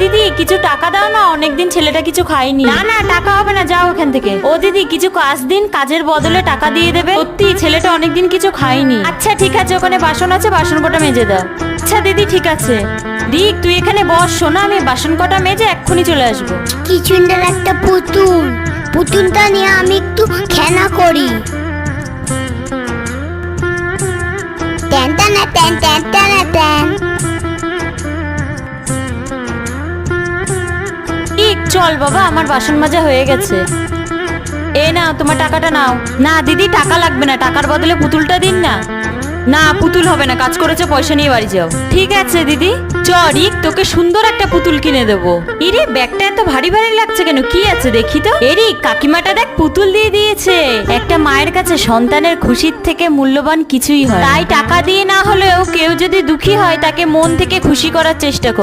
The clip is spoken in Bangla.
দিদি কিছু টাকা দাও না, অনেকদিন ছেলেটা কিছু খায়নি। না না টাকা হবে না, যাও এখান থেকে। ও দিদি কিছু কাজ দিন, কাজের বদলে টাকা দিয়ে দেবে। সত্যি ছেলেটা অনেকদিন কিছু খায়নি। আচ্ছা ঠিক আছে, ওখানে বাসন আছে, বাসন কটা মেজে দাও। আচ্ছা দিদি ঠিক আছে। দিক তুই এখানে বস, শোনা আমি বাসন কটা মেজে এক্ষুনি চলে আসবো। কি সুন্দর একটা পুতুল, পুতুলটা নিয়ে আমি একটু খেলা করি। Tan tan tan tan tan tan. ঠিক চল বাবা, আমার বাসন মাজা হয়ে গেছে। এ না তোমার টাকাটা নাও। না দিদি টাকা লাগবে না, টাকার বদলে পুতুলটা দিন না। না পুতুল হবে না, কাজ করেছে, পয়সা নিয়ে বাড়ি যাও। ঠিক আছে দিদি। রিক তোকে সুন্দর একটা পুতুল কিনে দেবো। ইরে ব্যাগটা এত ভারী ভারী লাগছে কেন, কি আছে দেখি তো। এরিক কাকিমাটা দেখ পুতুল দিয়ে দিয়েছে। একটা মায়ের কাছে সন্তানের খুশির থেকে মূল্যবান কিছুই হয়। তাই টাকা দিয়ে না হলেও কেউ যদি দুঃখী হয় তাকে মন থেকে খুশি করার চেষ্টা কর।